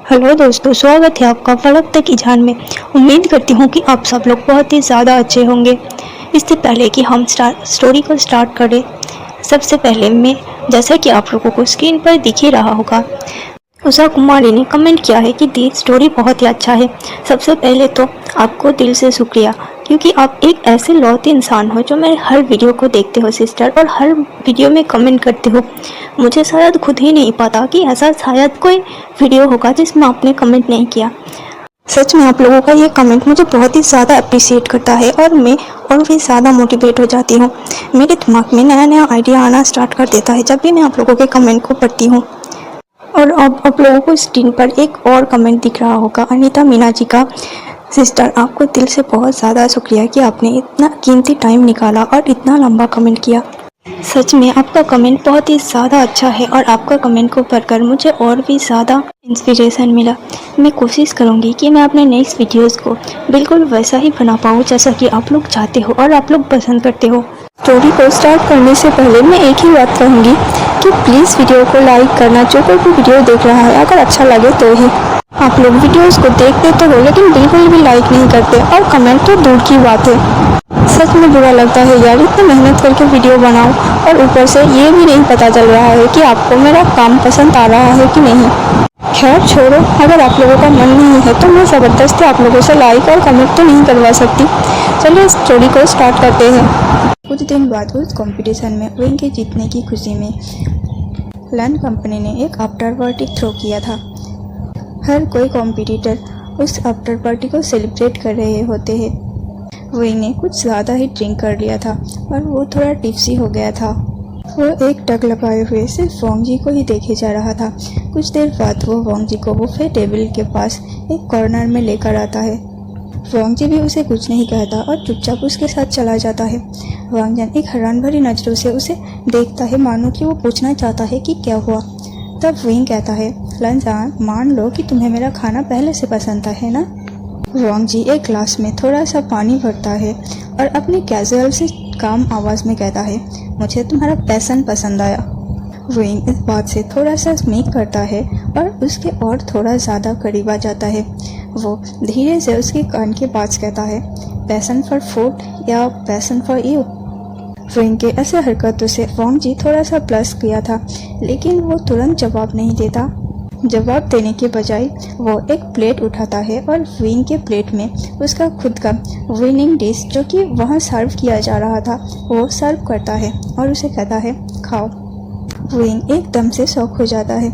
Hello दोस्तों, स्वागत है आपका फलक तक की जान में। उम्मीद करती हूँ कि आप सब लोग बहुत ही ज़्यादा अच्छे होंगे। इससे पहले कि हम स्टोरी को स्टार्ट करें, सबसे पहले मैं, जैसा कि आप लोगों को स्क्रीन पर दिख ही रहा होगा, उषा कुमारी ने कमेंट किया है कि दी स्टोरी बहुत ही अच्छा है। सबसे पहले तो आपको दिल से शुक्रिया, क्योंकि आप एक ऐसे लौते इंसान हो जो मेरे हर वीडियो को देखते हो सिस्टर, और हर वीडियो में कमेंट करते हो। मुझे शायद खुद ही नहीं पता कि ऐसा शायद कोई वीडियो होगा जिसमें आपने कमेंट नहीं किया। सच में आप लोगों का ये कमेंट मुझे बहुत ही ज़्यादा अप्रिशिएट करता है और मैं और भी ज़्यादा मोटिवेट हो जाती हूँ। मेरे दिमाग में नया नया आइडिया आना स्टार्ट कर देता है जब भी मैं आप लोगों के कमेंट को पढ़ती हूँ। और अब आप लोगों को स्क्रीन पर एक और कमेंट दिख रहा होगा, अनीता मीना जी का। सिस्टर, आपको दिल से बहुत ज़्यादा शुक्रिया कि आपने इतना कीमती टाइम निकाला और इतना लंबा कमेंट किया। सच में आपका कमेंट बहुत ही ज़्यादा अच्छा है और आपका कमेंट को पढ़कर मुझे और भी ज़्यादा इंस्पिरेशन मिला। मैं कोशिश करूँगी कि मैं अपने नेक्स्ट वीडियोस को बिल्कुल वैसा ही बना पाऊँ जैसा कि आप लोग चाहते हो और आप लोग पसंद करते हो। स्टोरी को स्टार्ट करने से पहले मैं एक ही बात कहूँगी कि प्लीज़ वीडियो को लाइक करना। जो कोई भी वीडियो देख रहा है, अगर अच्छा लगे तो ही। आप लोग वीडियोस को देखते तो हो लेकिन बिल्कुल भी लाइक नहीं करते, और कमेंट तो दूर की बात है। सच में बुरा लगता है यार, इतनी मेहनत करके वीडियो बनाऊं और ऊपर से ये भी नहीं पता चल रहा है कि आपको मेरा काम पसंद आ रहा है कि नहीं। खैर छोड़ो, अगर आप लोगों का मन नहीं है तो मैं ज़बरदस्ती आप लोगों से लाइक और कमेंट तो नहीं करवा सकती। चलिए स्टोरी को स्टार्ट करते हैं। कुछ दिन बाद उस कंपटीशन में विंग के जीतने की खुशी में लैंड कंपनी ने एक आफ्टर पार्टी थ्रो किया था। हर कोई कॉम्पिटिटर उस आफ्टर पार्टी को सेलिब्रेट कर रहे होते हैं। विंग ने कुछ ज़्यादा ही ड्रिंक कर लिया था और वो थोड़ा टिप्सी हो गया था। वो एक टक लगाए हुए सिर्फ वोंग जी को ही देखे जा रहा था। कुछ देर बाद वो वोंग जी को बुफे टेबल के पास एक कॉर्नर में लेकर आता है। वोंग जी भी उसे कुछ नहीं कहता और चुपचाप उसके साथ चला जाता है। वांग जन एक हैरान भरी नज़रों से उसे देखता है, मानो कि वो पूछना चाहता है कि क्या हुआ। तब विंग कहता है, लंजान, मान लो कि तुम्हें मेरा खाना पहले से पसंद था, है ना? वोंग जी एक ग्लास में थोड़ा सा पानी भरता है और अपनी कैजुअल से काम आवाज़ में कहता है, मुझे तुम्हारा पैसन पसंद आया। विंग इस बात से थोड़ा सा स्मीक करता है और उसके और थोड़ा ज़्यादा करीब आ जाता है। वो धीरे से उसके कान के पास कहता है, पैसन फॉर फूड या पैसन फॉर यू? विंग के ऐसे हरकतों से वोंग जी थोड़ा सा प्लस किया था, लेकिन वो तुरंत जवाब नहीं देता। जवाब देने के बजाय वो एक प्लेट उठाता है और विंग के प्लेट में उसका खुद का विनिंग डिश जो कि वहाँ सर्व किया जा रहा था वो सर्व करता है और उसे कहता है, खाओ। विंग एकदम से शॉक हो जाता है।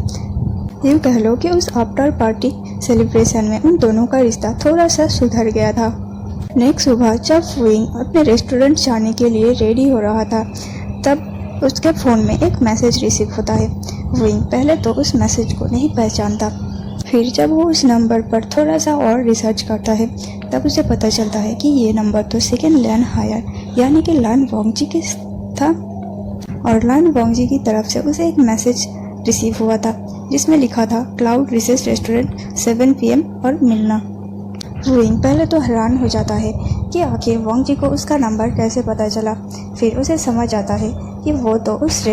यूँ कह लो कि उस आफ्टर पार्टी सेलिब्रेशन में उन दोनों का रिश्ता थोड़ा सा सुधर गया था। नेक्स्ट सुबह जब विंग अपने रेस्टोरेंट जाने के लिए रेडी हो रहा था, तब उसके फ़ोन में एक मैसेज रिसीव होता है। विंग पहले तो उस मैसेज को नहीं पहचानता, फिर जब वो उस नंबर पर थोड़ा सा और रिसर्च करता है तब उसे पता चलता है कि ये नंबर तो सेकेंड लैंड हायर यानी कि लैंड वोंग जी के था, और लैंड वोंग जी की तरफ से उसे एक मैसेज रिसीव हुआ था जिसमें लिखा था, क्लाउड रिसेस रेस्टोरेंट 7 PM और मिलना। विंग पहले तो हैरान हो जाता है कि आखिर वोंग जी को उसका नंबर कैसे पता चला। फिर उसे समझ आता है कि वो तो उस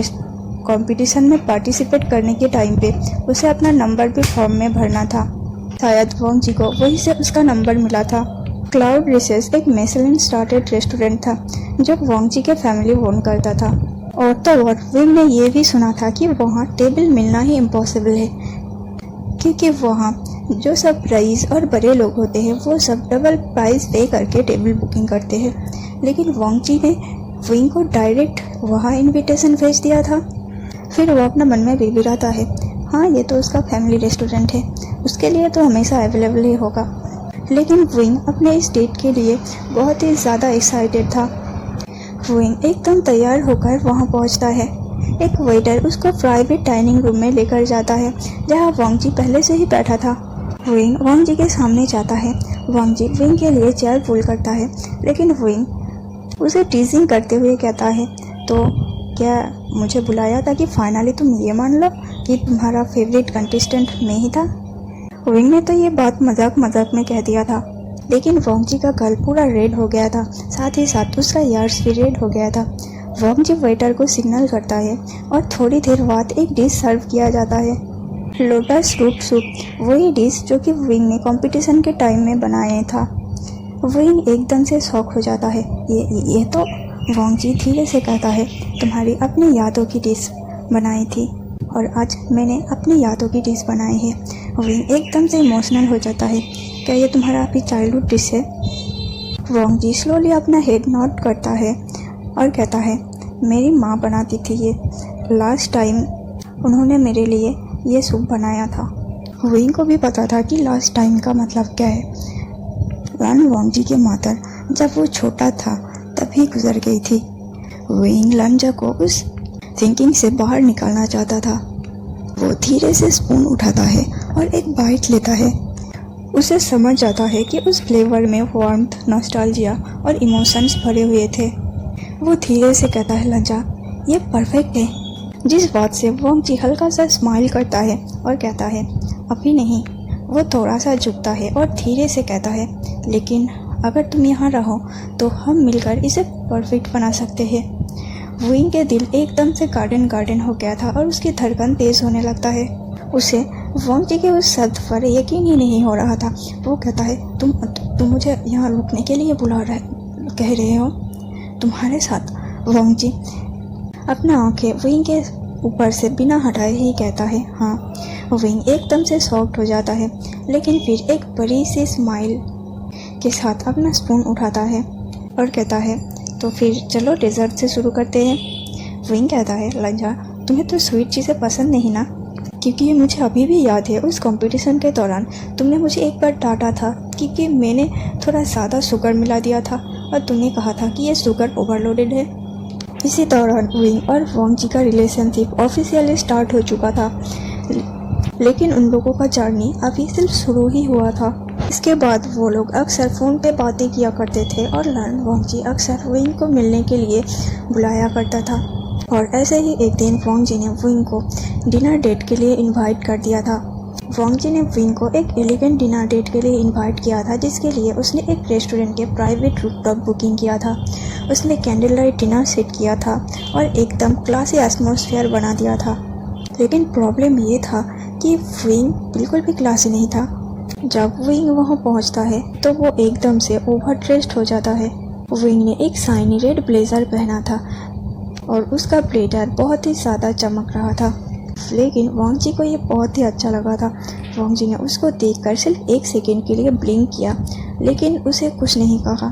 कंपटीशन में पार्टिसिपेट करने के टाइम पे उसे अपना नंबर भी फॉर्म में भरना था। शायद वोंग जी को वहीं से उसका नंबर मिला था। क्लाउड रिसेस एक मिशेलिन स्टार्टेड रेस्टोरेंट था जो वोंग जी के फैमिली ओन करता था। और तो और विंग ने ये भी सुना था कि वहाँ टेबल मिलना ही इम्पॉसिबल है, क्योंकि वहाँ जो सब रईस और बड़े लोग होते हैं वो सब डबल प्राइस पे करके टेबल बुकिंग करते हैं। लेकिन वोंग जी ने विंग को डायरेक्ट वहाँ इनविटेशन भेज दिया था। फिर वो अपना मन में बिड़बिड़ाता है, हाँ ये तो उसका फैमिली रेस्टोरेंट है, उसके लिए तो हमेशा अवेलेबल ही होगा। लेकिन विंग अपने इस डेट के लिए बहुत ही ज़्यादा एक्साइटेड था। विंग एकदम तैयार होकर वहाँ पहुँचता है। एक वेटर उसको प्राइवेट डाइनिंग रूम में लेकर जाता है जहाँ वोंग जी पहले से ही बैठा था। विंग वोंग जी के सामने जाता है। वोंग जी विंग के लिए चेयर पुल करता है, लेकिन विंग उसे टीजिंग करते हुए कहता है, तो क्या मुझे बुलाया था कि फाइनली तुम ये मान लो कि तुम्हारा फेवरेट कंटेस्टेंट मैं ही था? विंग ने तो ये बात मजाक मजाक में कह दिया था, लेकिन वोंग जी का गल पूरा रेड हो गया था, साथ ही साथ उसका ईयर्स भी रेड हो गया था। वोंग जी वेटर को सिग्नल करता है और थोड़ी देर बाद एक डिश सर्व किया जाता है। लोटस रूट सूप वही डिश जो कि विंग ने कंपटीशन के टाइम में बनाया था। विंग एकदम से शॉक हो जाता है। ये तो वोंग जी धीरे से कहता है, तुम्हारी अपनी यादों की डिश बनाई थी और आज मैंने अपनी यादों की डिश बनाई है। विंग एकदम से इमोशनल हो जाता है। क्या ये तुम्हारा अभी चाइल्डहुड डिश है? वोंग जी स्लोली अपना हेड नॉट करता है और कहता है, मेरी माँ बनाती थी ये। लास्ट टाइम उन्होंने मेरे लिए ये सूप बनाया था। विंग को भी पता था कि लास्ट टाइम का मतलब क्या है। लन वोंग जी की मदर जब वो छोटा था तभी गुजर गई थी। विंग लंजा को उस थिंकिंग से बाहर निकालना चाहता था। वो धीरे से स्पून उठाता है और एक बाइट लेता है। उसे समझ जाता है कि उस फ्लेवर में वार्मथ, नॉस्टैल्जिया और इमोशंस भरे हुए थे। वो धीरे से कहता है, लंजा ये परफेक्ट है। जिस बात से वोंग जी हल्का सा स्माइल करता है और कहता है, अभी नहीं। वो थोड़ा सा झुकता है और धीरे से कहता है, लेकिन अगर तुम यहाँ रहो तो हम मिलकर इसे परफेक्ट बना सकते हैं। विंग के दिल एकदम से गार्डन हो गया था और उसकी धड़कन तेज होने लगता है। उसे वोंग जी के उस शब्द पर यकीन ही नहीं हो रहा था। वो कहता है, तुम मुझे यहाँ रुकने के लिए कह रहे हो? तुम्हारे साथ? वोंग जी अपना आंखें विंग के ऊपर से बिना हटाए ही कहता है, हाँ। विंग एकदम से शॉक्ड हो जाता है, लेकिन फिर एक बड़ी सी स्माइल के साथ अपना स्पून उठाता है और कहता है, तो फिर चलो डेजर्ट से शुरू करते हैं। विंग कहता है, लंजा तुम्हें तो स्वीट चीज़ें पसंद नहीं ना? क्योंकि ये मुझे अभी भी याद है, उस कंपटीशन के दौरान तुमने मुझे एक बार डांटा था क्योंकि मैंने थोड़ा ज़्यादा शुगर मिला दिया था और तुमने कहा था कि ये शुगर ओवरलोडेड है। इसी दौरान विंग और वोंग जी का रिलेशनशिप ऑफिशियली स्टार्ट हो चुका था, लेकिन उन लोगों का जर्नी अभी सिर्फ शुरू ही हुआ था। इसके बाद वो लोग अक्सर फ़ोन पे बातें किया करते थे और लन वोंग जी अक्सर विंग को मिलने के लिए बुलाया करता था। और ऐसे ही एक दिन वोंग जी ने विंग को डिनर डेट के लिए इनवाइट कर दिया था। वोंग जी ने विंग को एक एलिगेंट डिनर डेट के लिए इनवाइट किया था, जिसके लिए उसने एक रेस्टोरेंट के प्राइवेट रूफटॉप बुकिंग किया था। उसने कैंडल लाइट डिनर सेट किया था और एकदम क्लासी एटमॉस्फेयर बना दिया था। लेकिन प्रॉब्लम ये था कि विंग बिल्कुल भी क्लासी नहीं था। जब विंग वहाँ पहुँचता है तो वो एकदम से ओवर ड्रेस्ड हो जाता है। विंग ने एक शाइनी रेड ब्लेजर पहना था और उसका ब्लेजर बहुत ही ज़्यादा चमक रहा था, लेकिन वोंग जी को ये बहुत ही अच्छा लगा था। वोंग जी ने उसको देखकर सिर्फ एक सेकेंड के लिए ब्लिंक किया, लेकिन उसे कुछ नहीं कहा।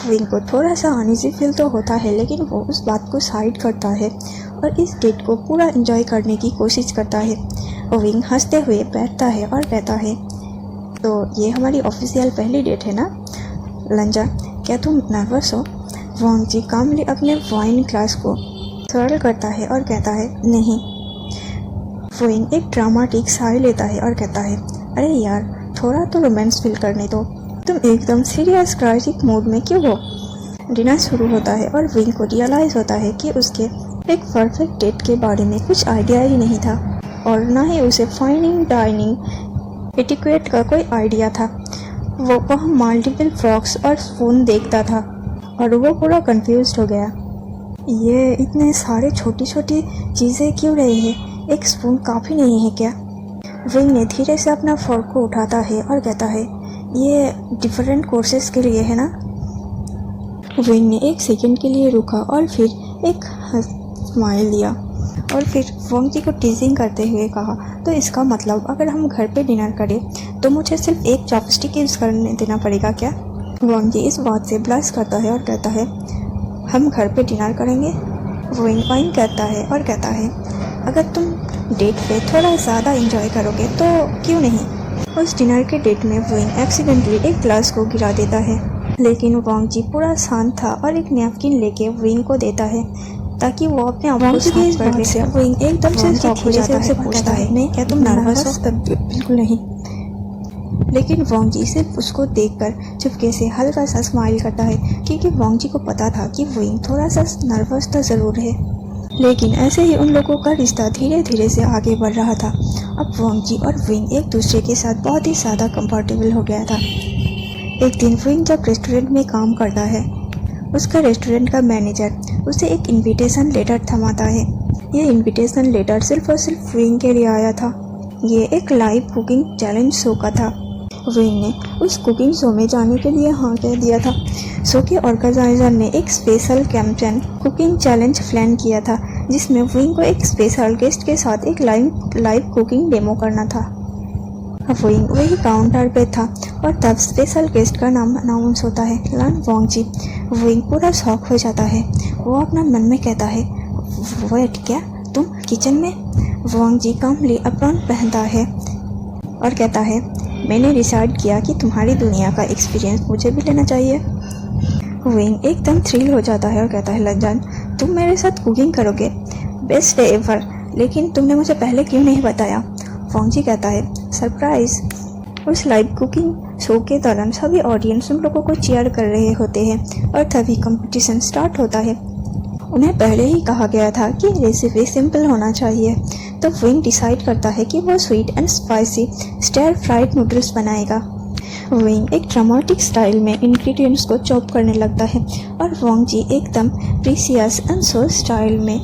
विंग को थोड़ा सा अनईजी फील तो होता है, लेकिन वो उस बात को साइड करता है और इस डेट को पूरा एंजॉय करने की कोशिश करता है। विंग हंसते हुए बैठता है और कहता है, तो ये हमारी ऑफिशियल पहली डेट है ना? लंजा क्या तुम नर्वस हो? वोंग जी कामली अपने वाइन ग्लास को स्वरल करता है और कहता है, नहीं। विंग एक ड्रामाटिक साई लेता है और कहता है, अरे यार थोड़ा तो रोमांस फील करने दो, तुम एकदम सीरियस ट्रैजिक मूड में क्यों हो? डिनर शुरू होता है और विंग को रियलाइज़ होता है कि उसके एक परफेक्ट डेट के बारे में कुछ आइडिया ही नहीं था और ना ही उसे फाइनिंग डाइनिंग एटिक्वेट का कोई आइडिया था। वो वहाँ मल्टीपल फ्रॉक्स और स्पून देखता था और वो पूरा कंफ्यूज हो गया। ये इतने सारे छोटी छोटी चीज़ें क्यों रही है? एक स्पून काफ़ी नहीं है क्या? विंग ने धीरे से अपना फोर्क को उठाता है और कहता है, ये डिफरेंट कोर्सेज के लिए है ना? विंग ने एक सेकंड के लिए रुका और फिर एक स्माइल दिया और फिर वोंग जी को टीजिंग करते हुए कहा, तो इसका मतलब अगर हम घर पे डिनर करें तो मुझे सिर्फ एक चॉपस्टिक यूज़ करने देना पड़ेगा क्या? वोंग जी इस बात से ब्लश करता है और कहता है, हम घर पे डिनर करेंगे? विंग वाइन करता है और कहता है, अगर तुम डेट पे थोड़ा ज़्यादा इंजॉय करोगे तो क्यों नहीं? उस डिनर के डेट में विंग एक्सीडेंटली एक ग्लास को गिरा देता है, लेकिन वोंग जी पूरा शांत था और एक नैपकिन लेके विंग को देता है ताकि वो अपने आप को साफ कर ले। विंग एकदम से शॉक हो जाता है और कहता है, नहीं, क्या तुम नर्वस हो? बिल्कुल नहीं। लेकिन वोंग जी सिर्फ उसको देखकर चुपके से हल्का सा स्माइल करता है, क्योंकि वोंग जी को पता था कि विंग थोड़ा सा नर्वस तो ज़रूर है। लेकिन ऐसे ही उन लोगों का रिश्ता धीरे धीरे से आगे बढ़ रहा था। अब वोंग जी और विंग एक दूसरे के साथ बहुत ही ज़्यादा कंफर्टेबल हो गया था। एक दिन विंग जब रेस्टोरेंट में काम करता है, उसका रेस्टोरेंट का मैनेजर उसे एक इनविटेशन लेटर थमाता है। ये इनविटेशन लेटर सिर्फ और सिर्फ विंग के लिए आया था। ये एक लाइव कुकिंग चैलेंज शो का था। विंग ने उस कुकिंग शो में जाने के लिए हाँ कह दिया था। शो के ऑर्गेनाइजर ने एक special campaign cooking challenge plan किया था, जिसमें विंग को एक स्पेशल गेस्ट के साथ एक लाइव कुकिंग डेमो करना था। विंग वही काउंटर पे था और तब स्पेशल गेस्ट का नाम अनाउंस होता है, लान वोंगजी। विंग पूरा शॉक हो जाता है। वो अपना मन में कहता है, वेट, क्या तुम किचन में? वोंगजी कामली अप्रॉन पहनता है और कहता है, मैंने डिसाइड किया कि तुम्हारी दुनिया का एक्सपीरियंस मुझे भी लेना चाहिए। विंग एकदम थ्रिल हो जाता है और कहता है, लंजान तुम मेरे साथ कुकिंग करोगे? बेस्ट डे एवर, लेकिन तुमने मुझे पहले क्यों नहीं बताया? वोंगजी कहता है, सरप्राइज। उस लाइव कुकिंग शो के दौरान सभी ऑडियंस उन लोगों को चीयर कर रहे होते हैं और तभी कंपटीशन स्टार्ट होता है। उन्हें पहले ही कहा गया था कि रेसिपी सिंपल होना चाहिए, तो विंग डिसाइड करता है कि वो sweet and spicy stir fried noodles बनाएगा। विंग एक ड्रामेटिक स्टाइल में इंग्रेडिएंट्स को चॉप करने लगता है और वोंगजी एकदम प्रीसियस एंड सो स्टाइल में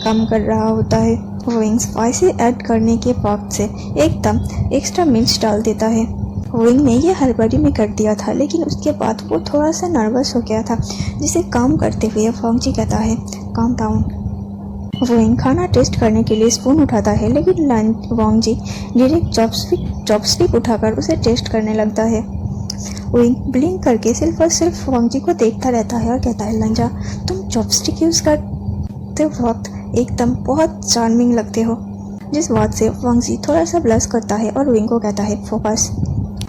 काम कर रहा होता है। विंग स्पाइसी ऐड करने के वक्त से एकदम एक्स्ट्रा मिर्च डाल देता है। विंग ने यह हड़बड़ी में कर दिया था, लेकिन उसके बाद वो थोड़ा सा नर्वस हो गया था, जिसे काम करते हुए वोंगजी कहता है, काम डाउन। विंग खाना टेस्ट करने के लिए स्पून उठाता है, लेकिन वोंगजी डायरेक्ट चॉपस्टिक उठाकर उसे टेस्ट करने लगता है। विंग ब्लिंक करके सिर्फ और सिर्फ वोंगजी को देखता रहता है और कहता है, लंजा तुम चॉपस्टिक यूज़ करते वक्त एकदम बहुत चार्मिंग लगते हो। जिस बात से वोंगजी थोड़ा सा ब्लश करता है और विंग को कहता है, फोकस।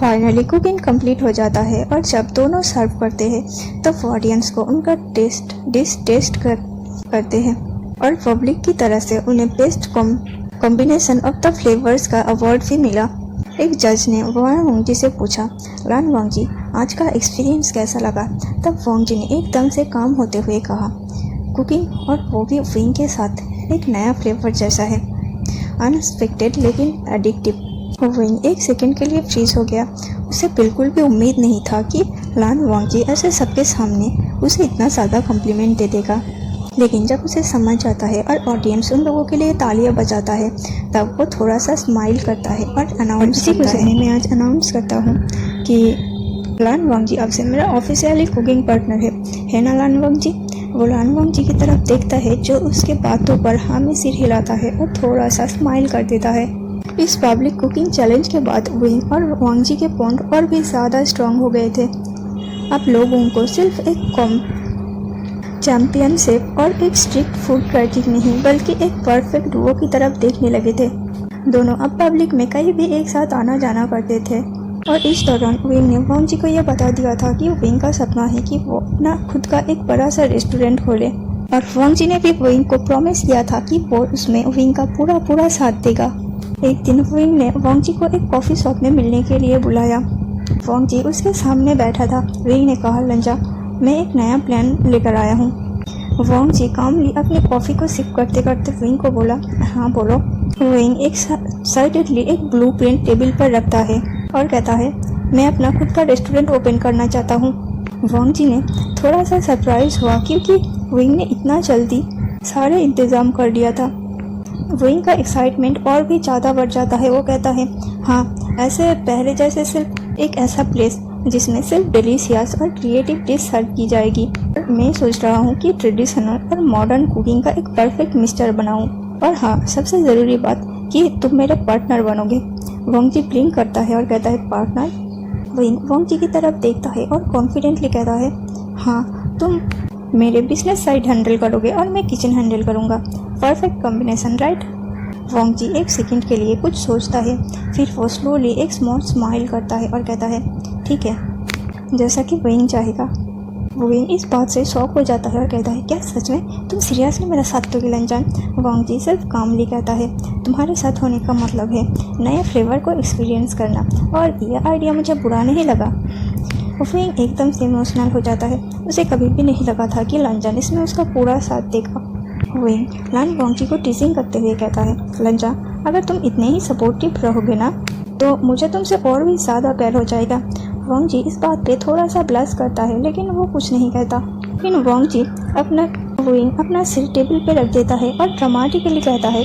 फाइनली कुकिंग कंप्लीट हो जाता है और जब दोनों सर्व करते हैं तो ऑडियंस को उनका डिश टेस्ट करते हैं और पब्लिक की तरफ से उन्हें best combination of the flavours का अवार्ड भी मिला। एक जज ने वोंगजी से पूछा, लान वोंगजी आज का एक्सपीरियंस कैसा लगा? तब वोंगजी ने एकदम से काम होते हुए कहा, कुकिंग और वो भी विंग के साथ एक नया फ्लेवर जैसा है, अनएक्सपेक्टेड लेकिन एडिक्टिव। विंग एक सेकंड के लिए फ्रीज हो गया। उसे बिल्कुल भी उम्मीद नहीं था कि लान वोंगजी ऐसे सबके सामने उसे इतना ज़्यादा कॉम्प्लीमेंट दे देगा, लेकिन जब उसे समझ आता है और ऑडियंस उन लोगों के लिए तालियां बजाता है तब वो थोड़ा सा स्माइल करता है और अनाउंस करता है, मैं आज अनाउंस करता हूँ कि लान वोंगजी अब से मेरा ऑफिशियली कुकिंग पार्टनर है ना लान वोंगजी? वो लान वोंगजी की तरफ देखता है, जो उसके बातों पर हाँ में सिर हिलाता है और थोड़ा सा स्माइल कर देता है। इस पब्लिक कुकिंग चैलेंज के बाद विंग और वोंगजी के बॉन्ड और भी ज़्यादा स्ट्रांग हो गए थे। अब लोग उनको सिर्फ एक चैम्पियनशिप और एक स्ट्रिक्ट फूड क्रिटिक नहीं, बल्कि एक परफेक्ट डुओ की तरफ देखने लगे थे। दोनों अब पब्लिक में कहीं भी एक साथ आना जाना करते थे और इस दौरान विंग ने वोंगजी को यह बता दिया था कि विंग का सपना है कि वो अपना खुद का एक बड़ा सा रेस्टोरेंट खोले और वोंगजी ने भी विंग को प्रॉमिस किया था कि वो उसमें विंग का पूरा साथ देगा। एक दिन विंग ने वोंगजी को एक कॉफ़ी शॉप में मिलने के लिए बुलाया। वोंगजी उसके सामने बैठा था। विंग ने कहा, लंजा मैं एक नया प्लान लेकर आया हूँ। वोंगजी कामली अपनी कॉफ़ी को सिप करते करते विंग को बोला, हाँ बोलो। विंग एक एक्साइटेडली एक ब्लूप्रिंट टेबल पर रखता है और कहता है, मैं अपना खुद का रेस्टोरेंट ओपन करना चाहता हूँ। वोंगजी ने थोड़ा सा सरप्राइज हुआ क्योंकि विंग ने इतना जल्दी सारे इंतज़ाम कर दिया था। विंग का एक्साइटमेंट और भी ज़्यादा बढ़ जाता है। वो कहता है, हाँ ऐसे पहले जैसे सिर्फ एक ऐसा प्लेस जिसमें सिर्फ डिलीशियस और क्रिएटिव डिश सर्व की जाएगी। मैं सोच रहा हूँ कि ट्रेडिशनल और मॉडर्न कुकिंग का एक परफेक्ट मिक्सचर बनाऊँ, और हाँ सबसे ज़रूरी बात कि तुम मेरे पार्टनर बनोगे। वोंगजी ब्लिंक करता है और कहता है, पार्टनर? विंग वोंगजी की तरफ देखता है और कॉन्फिडेंटली कहता है, हाँ तुम मेरे बिजनेस साइड हैंडल करोगे और मैं किचन हैंडल करूँगा। Perfect combination, right? वोंगजी एक सेकंड के लिए कुछ सोचता है, फिर वो स्लोली एक स्मॉल स्माइल करता है और कहता है, ठीक है, जैसा कि विंग चाहेगा। विंग इस बात से शॉक हो जाता है और कहता है, क्या सच में तुम सीरियसली मेरा साथ दोगे लंजान? वोंगजी सिर्फ कामली कहता है, तुम्हारे साथ होने का मतलब है नए फ्लेवर को एक्सपीरियंस करना, और यह आइडिया मुझे बुरा नहीं लगा। विंग एकदम से इमोशनल हो जाता है। उसे कभी भी नहीं लगा था कि लंजान इसमें उसका पूरा साथ देगा। विंग लान वोंगजी को टीजिंग करते हुए कहता है, लंजा अगर तुम इतने ही सपोर्टिव रहोगे ना तो मुझे तुमसे और भी ज़्यादा प्यार हो जाएगा। वोंगजी इस बात पे थोड़ा सा ब्लश करता है, लेकिन वो कुछ नहीं कहता। फिर वोंगजी अपना विंग अपना सिर टेबल पे रख देता है और ड्रामेटिकली कहता है,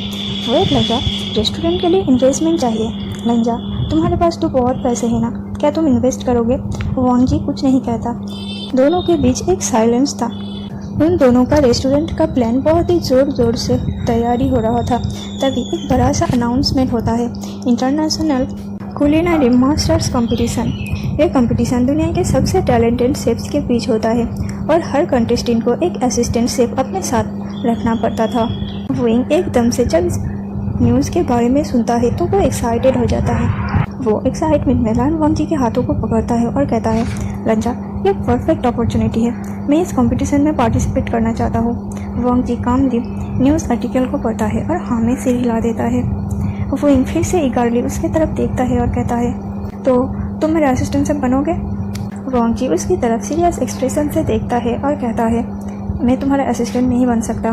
वेट लंजा, रेस्टोरेंट के लिए इन्वेस्टमेंट चाहिए। लंजा, तुम्हारे पास तो बहुत पैसे हैं ना, क्या तुम इन्वेस्ट करोगे? वांग जी कुछ नहीं कहता। दोनों के बीच एक साइलेंस था। उन दोनों का रेस्टोरेंट का प्लान बहुत ही ज़ोर ज़ोर से तैयारी हो रहा था। तभी एक बड़ा सा अनाउंसमेंट होता है, इंटरनेशनल कुलिनरी मास्टर्स कंपटीशन। ये कंपटीशन दुनिया के सबसे टैलेंटेड शेफ्स के बीच होता है और हर कंटेस्टेंट को एक असिस्टेंट शेफ अपने साथ रखना पड़ता था। विंग एकदम से जब इस न्यूज़ के बारे में सुनता है तो वो एक्साइटेड हो जाता है। वो एक्साइटमेंट में लान वांग जी के हाथों को पकड़ता है और कहता है, लंजा, ये परफेक्ट अपॉर्चुनिटी है, मैं इस कंपटीशन में पार्टिसिपेट करना चाहता हूँ। वांग जी कामली न्यूज़ आर्टिकल को पढ़ता है और हाँ में सिर हिला देता है। वो फिर से ईगरली उसकी तरफ देखता है और कहता है, तो तुम मेरे असिस्टेंट से बनोगे? वांग जी उसकी तरफ सीरियस एक्सप्रेशन से देखता है और कहता है, मैं तुम्हारा असिस्टेंट नहीं बन सकता।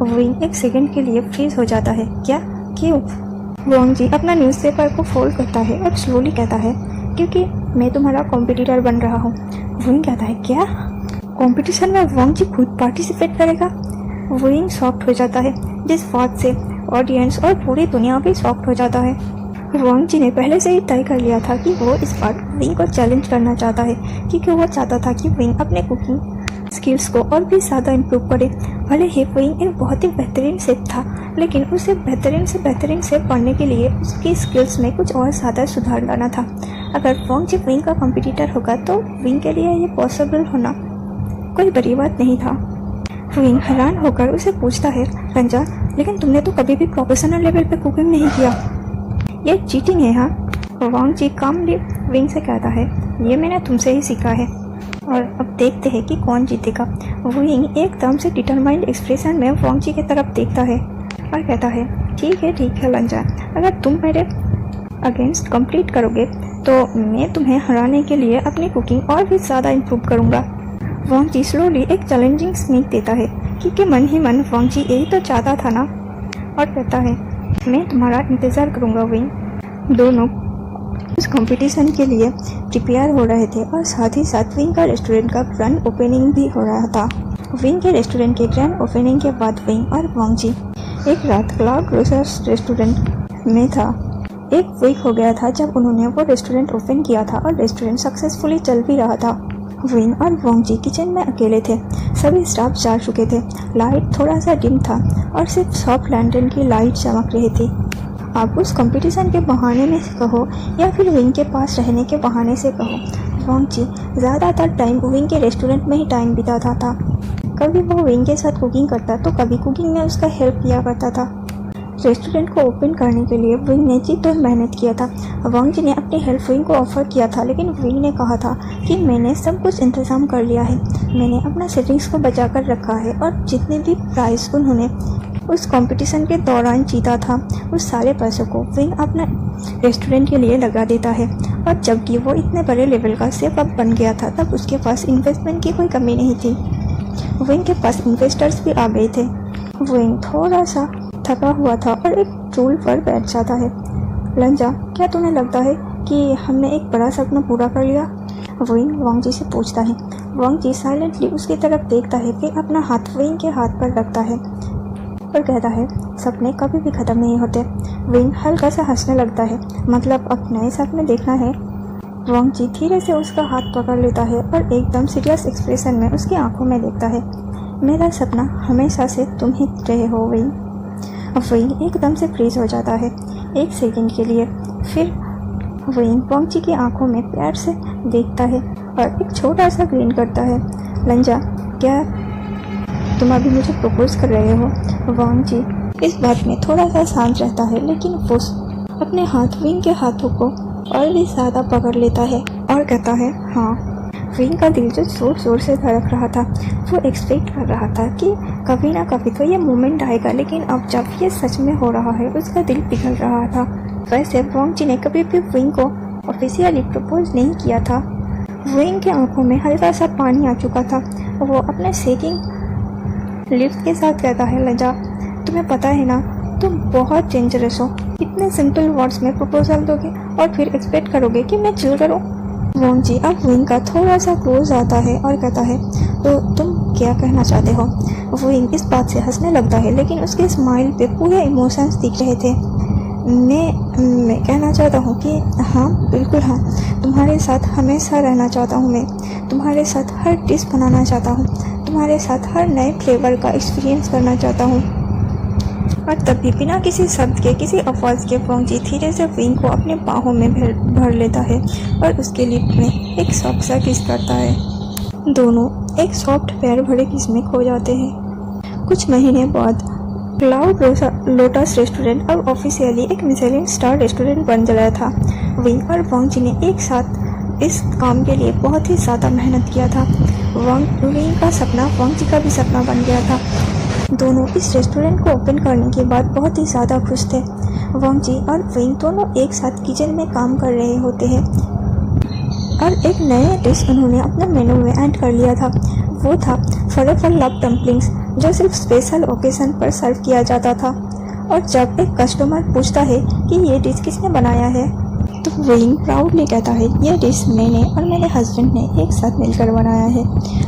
विंग एक सेकंड के लिए फ्रीज हो जाता है। क्या? क्यों? वांग जी अपना न्यूज़पेपर को फोल्ड करता है और स्लोली कहता है, क्योंकि मैं तुम्हारा कॉम्पिटिटर बन रहा हूँ। विंग कहता है, क्या? कंपटीशन में वांग जी खुद पार्टिसिपेट करेगा? विंग शॉक्ड हो जाता है, जिस बात से ऑडियंस और पूरी दुनिया भी शॉक्ड हो जाता है। वांग जी ने पहले से ही तय कर लिया था कि वो इस बार विंग को चैलेंज करना चाहता है, क्योंकि वो चाहता था कि विंग अपने कुकिंग स्किल्स को और भी ज़्यादा इम्प्रूव करे। भले ही विंग एक बहुत ही बेहतरीन शेफ था, लेकिन उसे बेहतरीन से बेहतरीन शेफ बनने के लिए उसकी स्किल्स में कुछ और ज़्यादा सुधार लाना था। अगर वांग जी विंग का कॉम्पिटिटर होगा तो विंग के लिए ये पॉसिबल होना कोई बड़ी बात नहीं था। विंग हैरान होकर उसे पूछता है, रंजा, लेकिन तुमने तो कभी भी प्रोफेशनल लेवल पे कुकिंग नहीं किया, ये चीटिंग है। हाँ, वांग जी कामली विंग से कहता है, ये मैंने तुमसे ही सीखा है और अब देखते हैं कि कौन जीतेगा। विंग एकदम से डिटरमाइंड एक्सप्रेशन में वांग जी की तरफ देखता है और कहता है, ठीक है लंजा, अगर तुम मेरे अगेंस्ट कंप्लीट करोगे तो मैं तुम्हें हराने के लिए अपनी कुकिंग और भी ज़्यादा इम्प्रूव करूँगा। वांग जी स्लोली एक चैलेंजिंग स्मीक देता है, क्योंकि मन ही मन वांग जी यही तो चाहता था ना, और कहता है, मैं तुम्हारा इंतज़ार करूँगा। विंग दोनों उस कंपटीशन के लिए प्रिपेयर हो रहे थे और साथ ही साथ विंग का रेस्टोरेंट का ग्रैंड ओपनिंग भी हो रहा था। विंग के रेस्टोरेंट के ग्रैंड ओपनिंग के बाद विंग और वांग जी एक रात क्लाउड ग्रोसर्स रेस्टोरेंट में था। एक वीक हो गया था जब उन्होंने वो रेस्टोरेंट ओपन किया था और रेस्टोरेंट सक्सेसफुली चल भी रहा था। विंग और वांग जी किचन में अकेले थे, सभी स्टाफ जा चुके थे, लाइट थोड़ा सा डिम था और सिर्फ सॉफ्ट लैंटर्न की लाइट चमक रही थी। आप उस कंपटीशन के बहाने में कहो या फिर विंग के पास रहने के बहाने से कहो, वांग जी ज़्यादातर टाइम विंग के रेस्टोरेंट में ही टाइम बिताता था। कभी वो विंग के साथ कुकिंग करता तो कभी कुकिंग में उसका हेल्प किया करता था। रेस्टोरेंट को ओपन करने के लिए विंग ने जी तोड़ मेहनत किया था। वांग जी ने अपनी हेल्प विंग को ऑफर किया था, लेकिन विंग ने कहा था कि मैंने सब कुछ इंतज़ाम कर लिया है, मैंने अपना सेविंग्स को बचा कर रखा है और जितने भी प्राइस उन्होंने उस कंपटीशन के दौरान जीता था उस सारे पैसों को विंग अपने रेस्टोरेंट के लिए लगा देता है। और जबकि वो इतने बड़े लेवल का शेफ अब बन गया था तब उसके पास इन्वेस्टमेंट की कोई कमी नहीं थी। विंग के पास इन्वेस्टर्स भी आ गए थे। विंग थोड़ा सा थका हुआ था और एक स्टूल पर बैठ जाता है। लंजा, क्या तुम्हें लगता है कि हमने एक बड़ा सपना पूरा कर लिया? विंग वांग जी से पूछता है। वांग जी साइलेंटली उसकी तरफ देखता है, फिर अपना हाथ विंग के हाथ पर रखता है और कहता है, सपने कभी भी ख़त्म नहीं होते। विंग हल्का सा हंसने लगता है, मतलब अब नए सपने देखना है। वांग जी धीरे से उसका हाथ पकड़ लेता है और एकदम सीरियस एक्सप्रेशन में उसकी आंखों में देखता है। मेरा सपना हमेशा से तुम ही रहे हो विंग। विंग एकदम से फ्रीज हो जाता है एक सेकंड के लिए, फिर विंग वांग जी की आंखों में प्यार से देखता है और एक छोटा सा ग्रीन करता है। लंजा, क्या तुम अभी मुझे प्रपोज कर रहे हो? वांग जी इस बात में थोड़ा सा शांत रहता है, लेकिन वो अपने हाथ विंग के हाथों को और भी ज़्यादा पकड़ लेता है और कहता है, हाँ। विंग का दिल जो जोर जोर से धड़क रहा था, वो एक्सपेक्ट कर रहा था कि कभी ना कभी तो ये मोमेंट आएगा, लेकिन अब जब ये सच में हो रहा है उसका दिल पिघल रहा था। वैसे वांग जी ने कभी भी विंग को ऑफिशियली प्रपोज नहीं किया था। विंग की आंखों में हल्का सा पानी आ चुका था। वो अपने शेकिंग लिप्स के साथ कहता है, लंजा, तुम्हें पता है ना, तुम बहुत डेंजरस हो। इतने सिंपल वर्ड्स में प्रपोजल दोगे और फिर एक्सपेक्ट करोगे कि मैं चिल करूं? वोंग जी अब विंग का थोड़ा सा क्लोज आता है और कहता है, तो तुम क्या कहना चाहते हो? विंग इस बात से हंसने लगता है, लेकिन उसके स्माइल पे पूरे इमोशंस दिख रहे थे। मैं कहना चाहता हूँ कि हाँ, बिल्कुल हाँ, तुम्हारे साथ हमेशा रहना चाहता हूँ। मैं तुम्हारे साथ हर डिश बनाना चाहता हूँ, तुम्हारे साथ हर नए फ्लेवर का एक्सपीरियंस करना चाहता हूँ। और तभी बिना किसी शब्द के, किसी आवाज़ के वोंग जी धीरे से विंग को अपने बाहों में भर लेता है और उसके लिप में एक सॉफ्ट सा किस करता है। दोनों एक सॉफ्ट प्यार भरे किस में खो जाते हैं। कुछ महीने बाद क्लाउड लोटस रेस्टोरेंट अब ऑफिशियली एक मिशेलिन स्टार रेस्टोरेंट बन गया था। विंग और वोंग जी ने एक साथ इस काम के लिए बहुत ही ज़्यादा मेहनत किया था। विंग का सपना वोंग जी का भी सपना बन गया था। दोनों इस रेस्टोरेंट को ओपन करने के बाद बहुत ही ज़्यादा खुश थे। वोंग जी और विंग दोनों एक साथ किचन में काम कर रहे होते हैं और एक नया डिश उन्होंने अपने मेनू में ऐड कर लिया था। वो था फॉरएवर लव डम्पलिंग्स, जो सिर्फ स्पेशल ओकेजन पर सर्व किया जाता था। और जब एक कस्टमर पूछता है कि ये डिश किसने बनाया है, तो विंग प्राउडली कहता है, ये डिश मैंने और मेरे हस्बैंड ने एक साथ मिलकर बनाया है।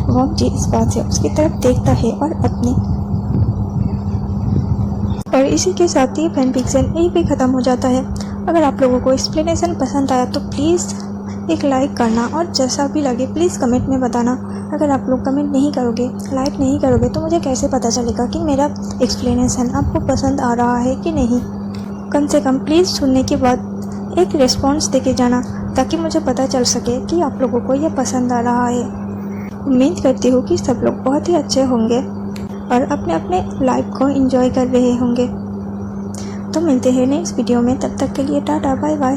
वोंग जी इस बात से उसकी तरफ देखता है और इसी के साथ ही फैन फिक्शन यही भी ख़त्म हो जाता है। अगर आप लोगों को एक्सप्लेनेशन पसंद आया तो प्लीज़ एक लाइक करना, और जैसा भी लगे प्लीज़ कमेंट में बताना। अगर आप लोग कमेंट नहीं करोगे, लाइक नहीं करोगे, तो मुझे कैसे पता चलेगा कि मेरा एक्सप्लेनेशन आपको पसंद आ रहा है कि नहीं। कम से कम प्लीज़ सुनने के बाद एक रिस्पॉन्स देके जाना, ताकि मुझे पता चल सके कि आप लोगों को यह पसंद आ रहा है। उम्मीद करती हूँ कि सब लोग बहुत ही अच्छे होंगे और अपने अपने लाइफ को एंजॉय कर रहे होंगे। तो मिलते हैं नेक्स्ट वीडियो में, तब तक के लिए टाटा बाय बाय।